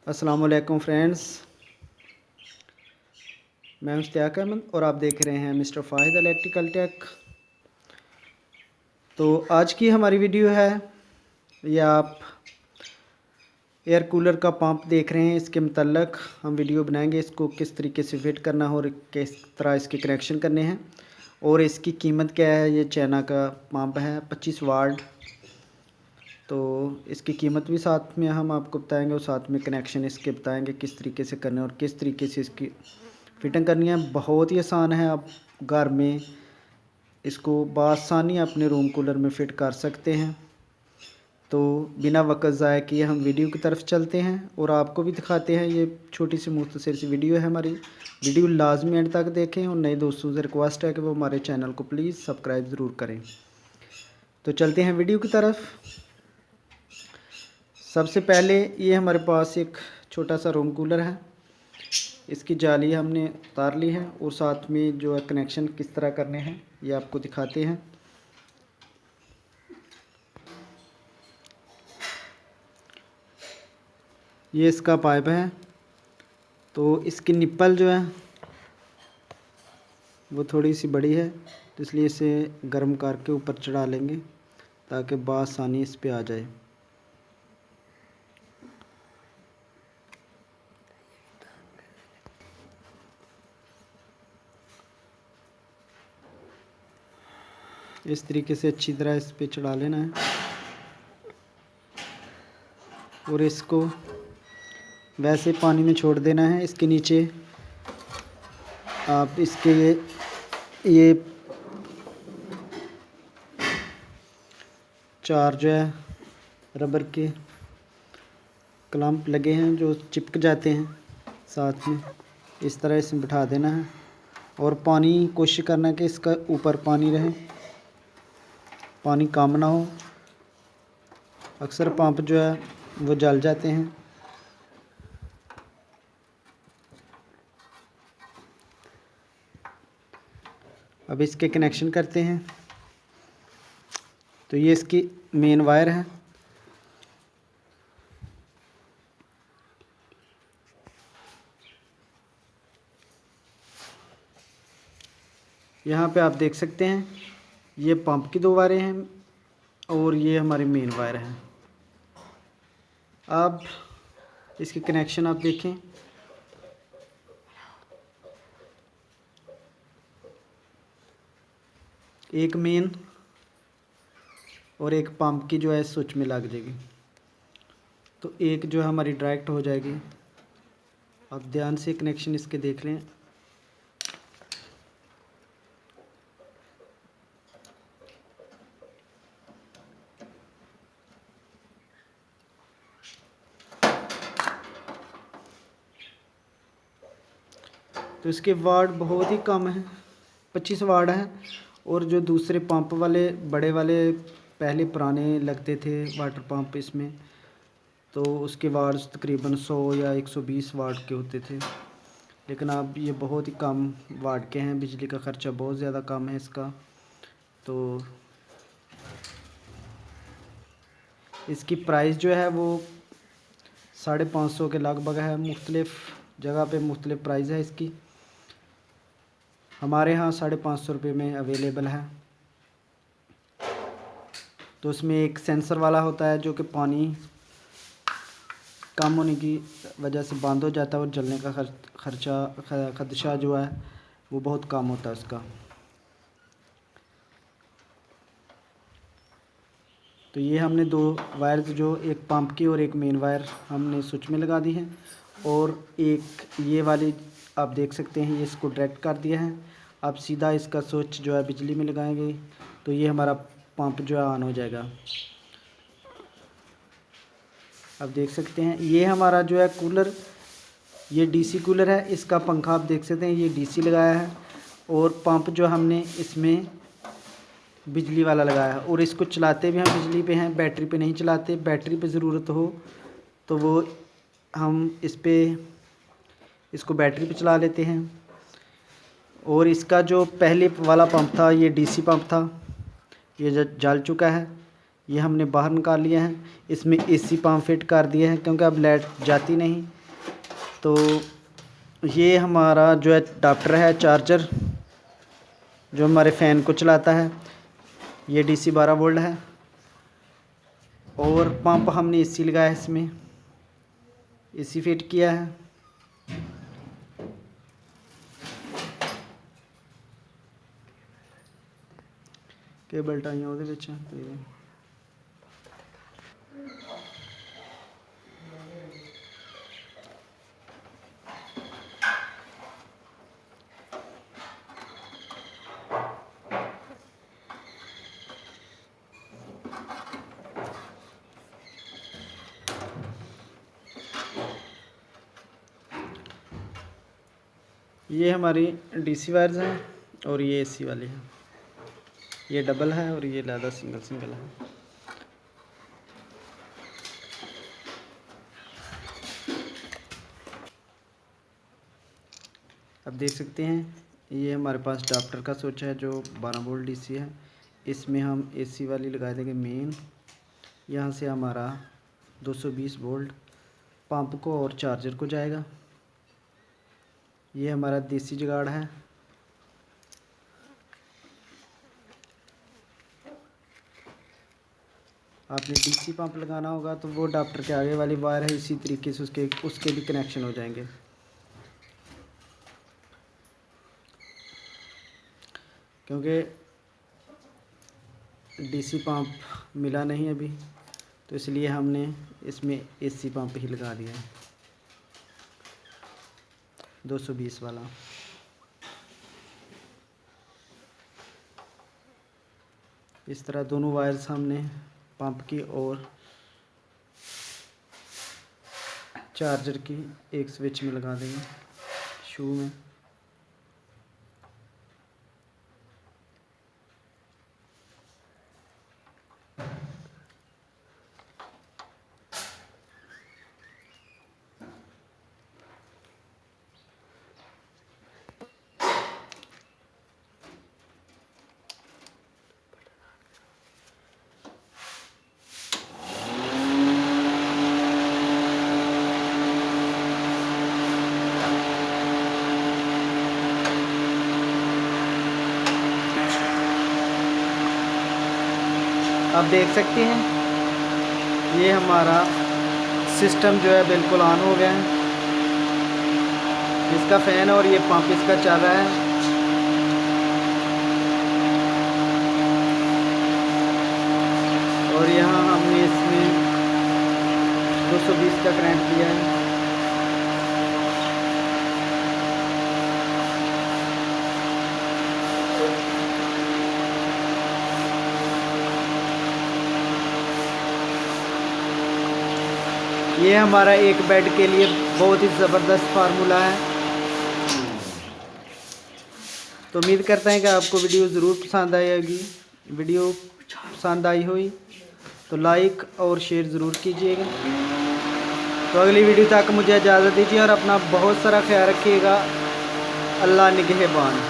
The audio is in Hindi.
अस्सलाम वालेकुम फ्रेंड्स, मैं मुश्ताक अहमद और आप देख रहे हैं मिस्टर फ़ाहिद इलेक्ट्रिकल टेक। तो आज की हमारी वीडियो है, ये आप एयर कूलर का पंप देख रहे हैं। इसके मतलब हम वीडियो बनाएंगे, इसको किस तरीके से फिट करना हो और किस तरह इसके कनेक्शन करने हैं और इसकी कीमत क्या है। ये चाइना का पंप है 25 वाट। तो इसकी कीमत भी साथ में हम आपको बताएंगे और साथ में कनेक्शन इसके बताएंगे किस तरीके से करने और किस तरीके से इसकी फिटिंग करनी है। बहुत ही आसान है, आप घर में इसको बआसानी अपने रूम कूलर में फ़िट कर सकते हैं। तो बिना वक्त ज़ाया किए हम वीडियो की तरफ चलते हैं और आपको भी दिखाते हैं। ये छोटी सी मुख्तसर सी वीडियो है हमारी। वीडियो लाजमी एंड तक देखें और नए दोस्तों से रिक्वेस्ट है कि वो हमारे चैनल को प्लीज़ सब्सक्राइब ज़रूर करें। तो चलते हैं वीडियो की तरफ। सबसे पहले ये हमारे पास एक छोटा सा रूम कूलर है, इसकी जाली हमने उतार ली है और साथ में जो है कनेक्शन किस तरह करने हैं ये आपको दिखाते हैं। ये इसका पाइप है, तो इसकी निप्पल जो है वो थोड़ी सी बड़ी है, तो इसलिए इसे गर्म करके ऊपर चढ़ा लेंगे ताकि बआसानी इस पे आ जाए। इस तरीके से अच्छी तरह इस पे चढ़ा लेना है और इसको वैसे पानी में छोड़ देना है। इसके नीचे आप इसके ये चार जो है रबर के क्लैंप लगे हैं जो चिपक जाते हैं साथ में, इस तरह इसमें बिठा देना है और पानी कोशिश करना है कि इसका ऊपर पानी रहे, पानी कम ना हो। अक्सर पंप जो है वो जल जाते हैं। अब इसके कनेक्शन करते हैं। तो ये इसकी मेन वायर है, यहाँ पे आप देख सकते हैं ये पंप की दो वायरें हैं और ये हमारी मेन वायर है। अब इसके कनेक्शन आप देखें, एक मेन और एक पंप की जो है स्विच में लग जाएगी, तो एक जो है हमारी डायरेक्ट हो जाएगी। आप ध्यान से कनेक्शन इसके देख लें। तो इसके वाट बहुत ही कम है, 25 वाट है। और जो दूसरे पंप वाले बड़े वाले पहले पुराने लगते थे वाटर पंप इसमें, तो उसके वाट तकरीबन 100 या 120 वाट के होते थे, लेकिन अब ये बहुत ही कम वाट के हैं। बिजली का ख़र्चा बहुत ज़्यादा कम है इसका। तो इसकी प्राइस जो है वो 550 के लगभग है। मुख्तलिफ़ जगह पे मुख्तलिफ़ प्राइस है इसकी। हमारे यहाँ 550 रुपये में अवेलेबल है। तो उसमें एक सेंसर वाला होता है जो कि पानी कम होने की वजह से बंद हो जाता है और जलने का खदशा जो है वो बहुत कम होता है उसका। तो ये हमने दो वायर्स, जो एक पंप की और एक मेन वायर, हमने स्विच में लगा दी है और एक ये वाली आप देख सकते हैं, ये इसको डायरेक्ट कर दिया है। अब सीधा इसका स्विच जो है बिजली में लगाएंगे तो ये हमारा पंप जो है ऑन हो जाएगा। अब देख सकते हैं ये हमारा जो है कूलर, ये डीसी कूलर है। इसका पंखा आप देख सकते हैं ये डीसी लगाया है और पंप जो हमने इसमें बिजली वाला लगाया है। और इसको चलाते भी हम बिजली पे हैं, बैटरी पे नहीं चलाते। बैटरी पे ज़रूरत हो तो वो हम इसको बैटरी पे चला लेते हैं। और इसका जो पहले वाला पंप था ये डीसी पंप था, ये जल चुका है, ये हमने बाहर निकाल लिया है। इसमें एसी पंप फिट कर दिए हैं क्योंकि अब लाइट जाती नहीं, तो ये हमारा जो है अडाप्टर है, चार्जर जो हमारे फ़ैन को चलाता है। ये DC 12 वोल्ट है और पंप हमने AC लगाया है, इसमें AC फिट किया है। केबल टाइयां ਉਹਦੇ ਵਿੱਚ ये हमारी DC वायर्स हैं और ये AC वाली है। ये डबल है और ये ज़्यादा सिंगल है। अब देख सकते हैं ये हमारे पास अडाप्टर का स्विच है जो 12 वोल्ट DC है। इसमें हम AC वाली लगा देंगे मेन। यहाँ से हमारा 220 वोल्ट पंप को और चार्जर को जाएगा। ये हमारा देसी जुगाड़ है। आपने DC पंप लगाना होगा तो वो अडाप्टर के आगे वाली वायर है, इसी तरीके से उसके भी कनेक्शन हो जाएंगे। क्योंकि DC पंप मिला नहीं अभी, तो इसलिए हमने इसमें AC पंप ही लगा दिया है 220 वाला। इस तरह दोनों वायर्स हमने पंप की और चार्जर की एक स्विच में लगा देंगे, शू में। आप देख सकते हैं ये हमारा सिस्टम जो है बिल्कुल ऑन हो गया है। इसका फ़ैन और ये पंप इसका चल रहा है। और यहाँ हमने इसमें 220 का करंट दिया है। ये हमारा एक बेड के लिए बहुत ही ज़बरदस्त फार्मूला है। तो उम्मीद करते हैं कि आपको वीडियो ज़रूर पसंद आएगी। वीडियो पसंद आई हुई तो लाइक और शेयर ज़रूर कीजिएगा। तो अगली वीडियो तक मुझे इजाज़त दीजिए और अपना बहुत सारा ख्याल रखिएगा। अल्लाह निगहबान।